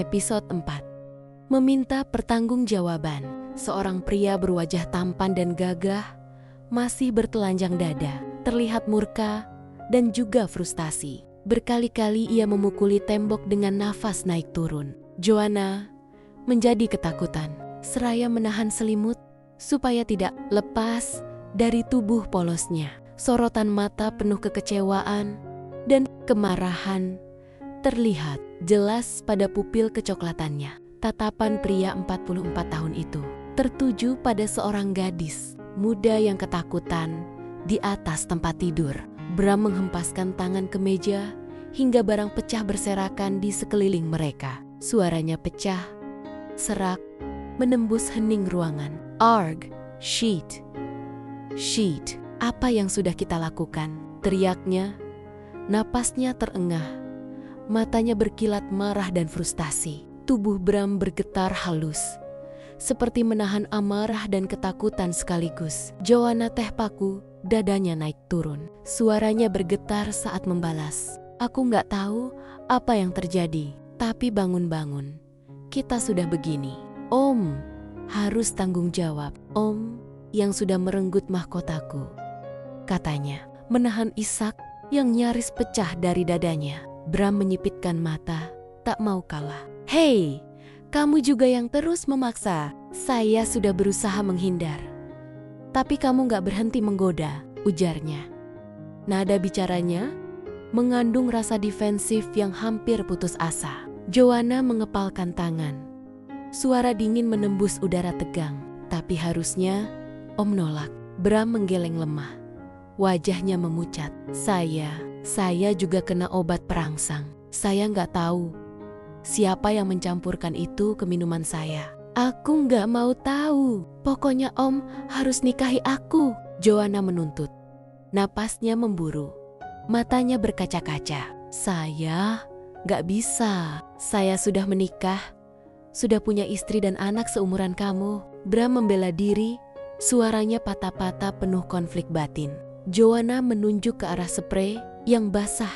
Episode 4. Meminta pertanggungjawaban. Seorang pria berwajah tampan dan gagah, masih bertelanjang dada, terlihat murka dan juga frustasi. Berkali-kali ia memukuli tembok dengan nafas naik turun. Joanna menjadi ketakutan, seraya menahan selimut supaya tidak lepas dari tubuh polosnya. Sorotan mata penuh kekecewaan dan kemarahan terlihat jelas pada pupil kecoklatannya. Tatapan pria 44 tahun itu tertuju pada seorang gadis muda yang ketakutan di atas tempat tidur. Bram menghempaskan tangan ke meja hingga barang pecah berserakan di sekeliling mereka. Suaranya pecah, serak, menembus hening ruangan. Arg, shit, apa yang sudah kita lakukan? Teriaknya, napasnya terengah. Matanya berkilat marah dan frustasi. Tubuh Bram bergetar halus, seperti menahan amarah dan ketakutan sekaligus. Joanna teh paku, dadanya naik turun. Suaranya bergetar saat membalas. Aku nggak tahu apa yang terjadi, tapi bangun-bangun. Kita sudah begini. Om harus tanggung jawab. Om yang sudah merenggut mahkotaku, katanya, menahan isak yang nyaris pecah dari dadanya. Bram menyipitkan mata, tak mau kalah. Hei, kamu juga yang terus memaksa. Saya sudah berusaha menghindar, tapi kamu gak berhenti menggoda, ujarnya. Nada bicaranya mengandung rasa defensif yang hampir putus asa. Joanna mengepalkan tangan. Suara dingin menembus udara tegang. Tapi harusnya Om nolak. Bram menggeleng lemah. Wajahnya memucat. Saya juga kena obat perangsang. Saya nggak tahu siapa yang mencampurkan itu ke minuman saya. Aku nggak mau tahu. Pokoknya Om harus nikahi aku, Joanna menuntut. Napasnya memburu. Matanya berkaca-kaca. Saya nggak bisa. Saya sudah menikah. Sudah punya istri dan anak seumuran kamu. Bram membela diri. Suaranya patah-patah penuh konflik batin. Joanna menunjuk ke arah sprei yang basah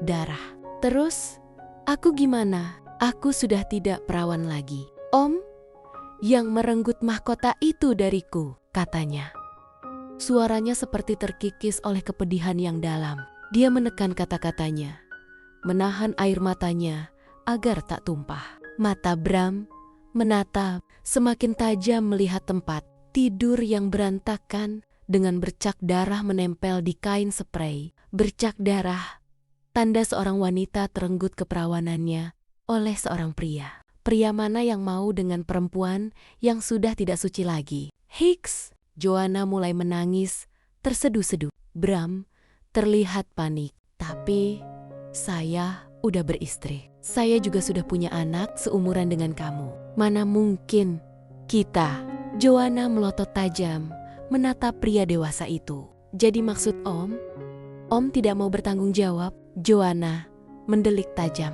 darah. Terus, aku gimana? Aku sudah tidak perawan lagi. Om, yang merenggut mahkota itu dariku, katanya. Suaranya seperti terkikis oleh kepedihan yang dalam. Dia menekan kata-katanya, menahan air matanya agar tak tumpah. Mata Bram menatap, semakin tajam melihat tempat tidur yang berantakan dengan bercak darah menempel di kain sprei. Bercak darah, tanda seorang wanita terenggut keperawanannya oleh seorang pria. Pria mana yang mau dengan perempuan yang sudah tidak suci lagi? Hiks! Joanna mulai menangis, terseduh-seduh. Bram terlihat panik. Tapi saya udah beristri. Saya juga sudah punya anak seumuran dengan kamu. Mana mungkin kita? Joanna melotot tajam menatap pria dewasa itu. Jadi maksud Om tidak mau bertanggung jawab? Joanna mendelik tajam.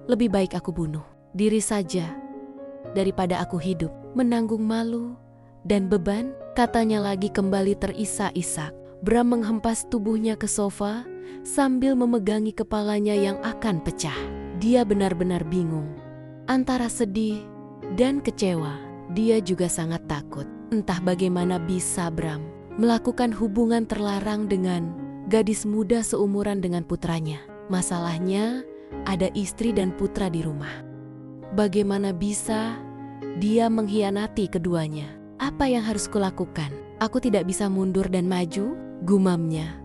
Lebih baik aku bunuh diri saja daripada aku hidup menanggung malu dan beban, katanya lagi kembali terisak-isak. Bram menghempas tubuhnya ke sofa sambil memegangi kepalanya yang akan pecah. Dia benar-benar bingung antara sedih dan kecewa. Dia juga sangat takut. Entah bagaimana bisa Bram melakukan hubungan terlarang dengan gadis muda seumuran dengan putranya. Masalahnya ada istri dan putra di rumah. Bagaimana bisa dia mengkhianati keduanya? Apa yang harus kulakukan? Aku tidak bisa mundur dan maju, gumamnya.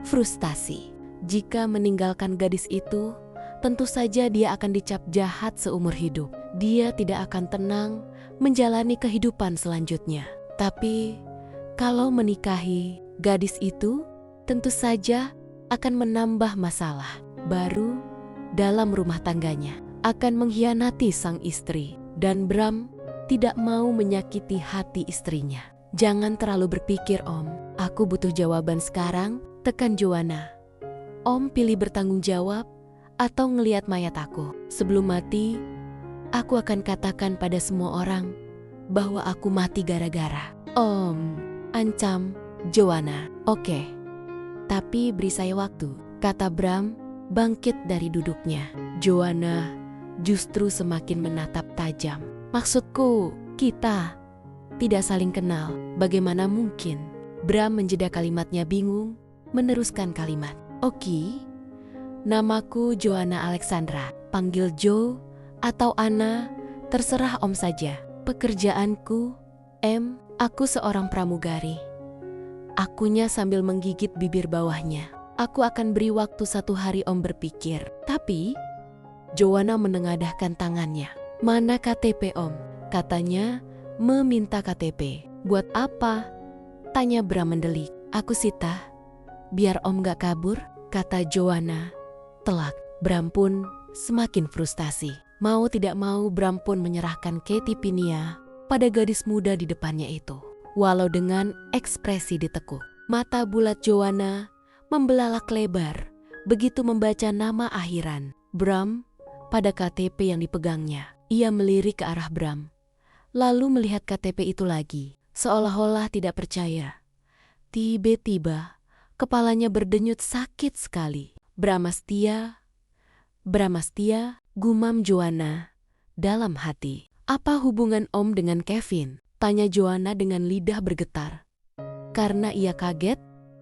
Frustasi. Jika meninggalkan gadis itu, tentu saja dia akan dicap jahat seumur hidup. Dia tidak akan tenang menjalani kehidupan selanjutnya. Tapi kalau menikahi gadis itu, tentu saja akan menambah masalah baru dalam rumah tangganya. Akan mengkhianati sang istri. Dan Bram tidak mau menyakiti hati istrinya. Jangan terlalu berpikir Om. Aku butuh jawaban sekarang, tekan Joanna. Om pilih bertanggung jawab atau ngelihat mayat aku. Sebelum mati, aku akan katakan pada semua orang bahwa aku mati gara-gara Om, ancam Joanna. Oke, tapi beri saya waktu, kata Bram bangkit dari duduknya. Joanna justru semakin menatap tajam. Maksudku, kita tidak saling kenal. Bagaimana mungkin? Bram menjeda kalimatnya bingung, meneruskan kalimat. Oke, namaku Joanna Alexandra. Panggil Jo atau Anna, terserah Om saja. Pekerjaanku, aku seorang pramugari. Akunya sambil menggigit bibir bawahnya. Aku akan beri waktu 1 hari Om berpikir. Tapi, Joanna menengadahkan tangannya. Mana KTP Om? Katanya meminta KTP. Buat apa? Tanya Bram mendelik. Aku Sita. Biar Om gak kabur, kata Joanna. Telak. Bram pun semakin frustasi. Mau tidak mau Bram pun menyerahkan KTP Nia pada gadis muda di depannya itu. Walau dengan ekspresi ditekuk. Mata bulat Joanna membelalak lebar begitu membaca nama akhiran Bram pada KTP yang dipegangnya. Ia melirik ke arah Bram, lalu melihat KTP itu lagi, seolah-olah tidak percaya. Tiba-tiba kepalanya berdenyut sakit sekali. Bramastia, gumam Joanna dalam hati. Apa hubungan Om dengan Kevin? Tanya Joanna dengan lidah bergetar. Karena ia kaget,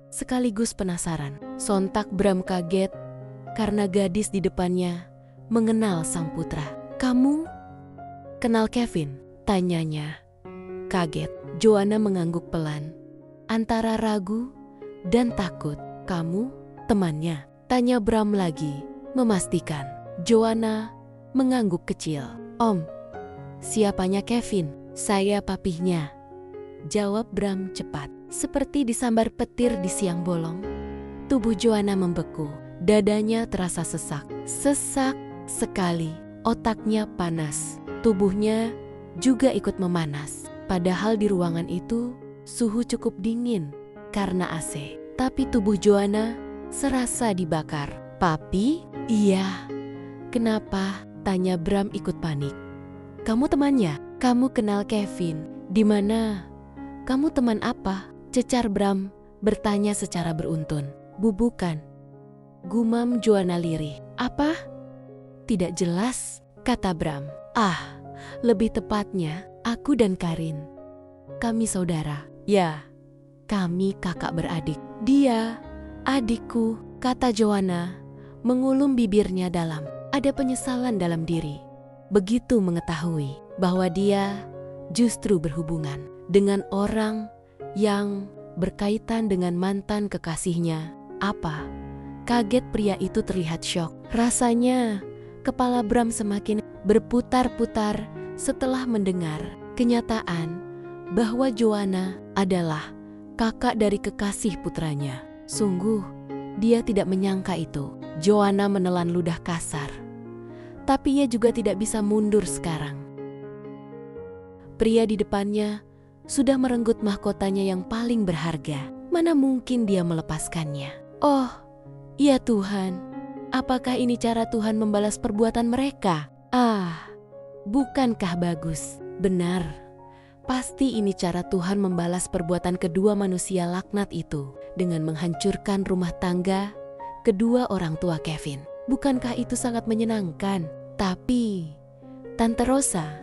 sekaligus penasaran. Sontak Bram kaget karena gadis di depannya mengenal sang putra. Kamu kenal Kevin? Tanyanya. Kaget, Joanna mengangguk pelan, antara ragu dan takut. Kamu temannya? Tanya Bram lagi, memastikan. Joanna mengangguk kecil. Om, siapanya Kevin? Saya papihnya. Jawab Bram cepat. Seperti disambar petir di siang bolong, tubuh Joanna membeku. Dadanya terasa sesak. Sesak sekali. Otaknya panas. Tubuhnya juga ikut memanas. Padahal di ruangan itu suhu cukup dingin karena AC. Tapi tubuh Joanna serasa dibakar. Papi? Iya. Kenapa? Tanya Bram ikut panik. Kamu temannya? Kamu kenal Kevin? Di mana? Kamu teman apa? Cecar Bram bertanya secara beruntun. Bubukan. Gumam Joanna lirih. Apa? Tidak jelas, kata Bram. Lebih tepatnya, aku dan Karin. Kami saudara. Ya, kami kakak beradik. Dia, adikku, kata Joanna, mengulum bibirnya dalam. Ada penyesalan dalam diri. Begitu mengetahui bahwa dia justru berhubungan dengan orang yang berkaitan dengan mantan kekasihnya. Apa? Kaget pria itu terlihat syok. Rasanya kepala Bram semakin berputar-putar setelah mendengar kenyataan bahwa Joanna adalah kakak dari kekasih putranya. Sungguh, dia tidak menyangka itu. Joanna menelan ludah kasar. Tapi ia juga tidak bisa mundur sekarang. Pria di depannya sudah merenggut mahkotanya yang paling berharga. Mana mungkin dia melepaskannya? Oh, ya Tuhan. Apakah ini cara Tuhan membalas perbuatan mereka? Bukankah bagus? Benar. Pasti ini cara Tuhan membalas perbuatan kedua manusia laknat itu dengan menghancurkan rumah tangga kedua orang tua Kevin. Bukankah itu sangat menyenangkan? Tapi, Tante Rosa,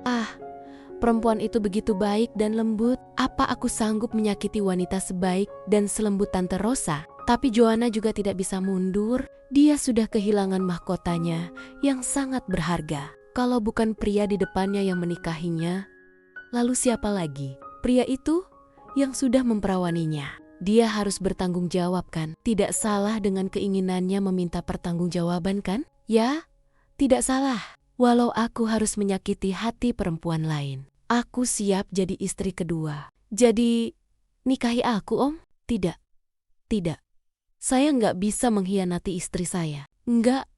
perempuan itu begitu baik dan lembut. Apa aku sanggup menyakiti wanita sebaik dan selembut Tante Rosa? Tapi Joanna juga tidak bisa mundur. Dia sudah kehilangan mahkotanya yang sangat berharga. Kalau bukan pria di depannya yang menikahinya, lalu siapa lagi? Pria itu yang sudah memperawaninya. Dia harus bertanggung jawab kan? Tidak salah dengan keinginannya meminta pertanggungjawaban kan? Ya, tidak salah. Walau aku harus menyakiti hati perempuan lain, aku siap jadi istri kedua. Jadi, nikahi aku, Om? Tidak. Tidak. Saya nggak bisa mengkhianati istri saya. Nggak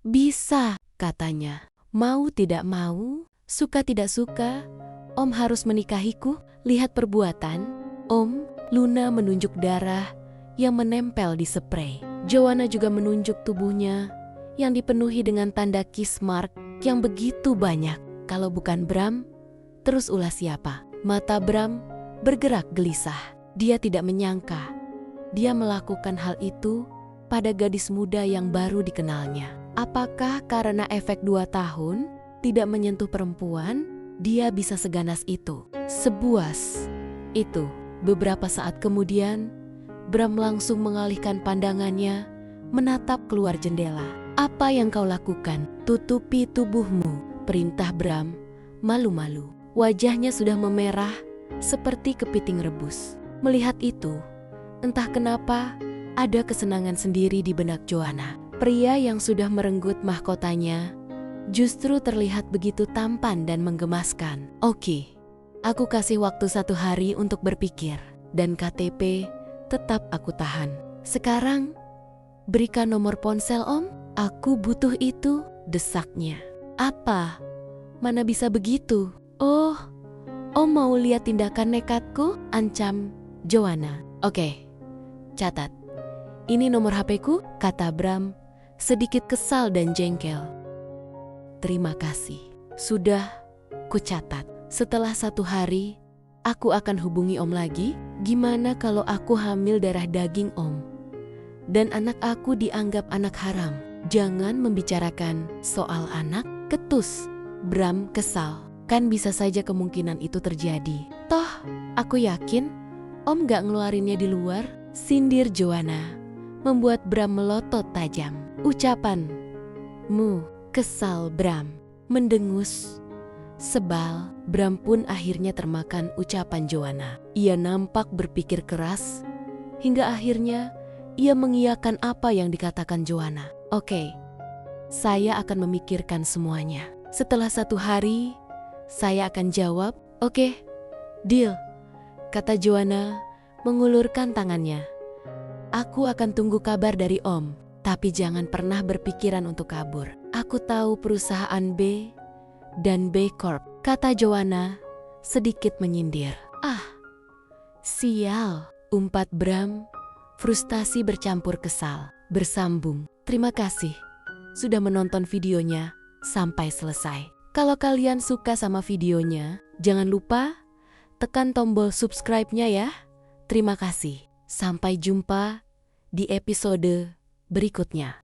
bisa, katanya. Mau tidak mau, suka tidak suka, Om harus menikahiku. Lihat perbuatan, Om. Luna menunjuk darah yang menempel di sprei. Joanna juga menunjuk tubuhnya yang dipenuhi dengan tanda kiss mark yang begitu banyak. Kalau bukan Bram, terus ulah siapa? Mata Bram bergerak gelisah. Dia tidak menyangka dia melakukan hal itu pada gadis muda yang baru dikenalnya. Apakah karena efek 2 tahun tidak menyentuh perempuan, dia bisa seganas itu. Sebuas itu. Beberapa saat kemudian, Bram langsung mengalihkan pandangannya, menatap keluar jendela. "Apa yang kau lakukan? Tutupi tubuhmu," perintah Bram, malu-malu. Wajahnya sudah memerah, seperti kepiting rebus. Melihat itu, entah kenapa, ada kesenangan sendiri di benak Joanna. Pria yang sudah merenggut mahkotanya, justru terlihat begitu tampan dan menggemaskan. "Oke, aku kasih waktu 1 hari untuk berpikir, dan KTP tetap aku tahan. Sekarang, berikan nomor ponsel Om. Aku butuh itu," desaknya. "Apa? Mana bisa begitu? Oh, Om mau lihat tindakan nekatku?" ancam Joanna. "Oke, catat. Ini nomor HP-ku," kata Bram, sedikit kesal dan jengkel. "Terima kasih. Sudah, kucatat. Setelah 1 hari, aku akan hubungi Om lagi. Gimana kalau aku hamil darah daging Om? Dan anak aku dianggap anak haram. Jangan membicarakan soal anak," ketus Bram kesal. "Kan bisa saja kemungkinan itu terjadi. Toh, aku yakin Om gak ngeluarinnya di luar," sindir Joanna, membuat Bram melotot tajam. "Ucapanmu," kesal Bram, mendengus. Sebal, Bram pun akhirnya termakan ucapan Joanna. Ia nampak berpikir keras, hingga akhirnya ia mengiyakan apa yang dikatakan Joanna. "Oke, saya akan memikirkan semuanya. Setelah 1 hari, saya akan jawab." "Oke, deal," kata Joanna, mengulurkan tangannya. "Aku akan tunggu kabar dari Om, tapi jangan pernah berpikiran untuk kabur. Aku tahu perusahaan B dan B Corp," kata Joanna, sedikit menyindir. "Ah, sial," umpat Bram, frustasi bercampur kesal. Bersambung. Terima kasih sudah menonton videonya sampai selesai. Kalau kalian suka sama videonya, jangan lupa tekan tombol subscribe-nya ya. Terima kasih. Sampai jumpa di episode berikutnya.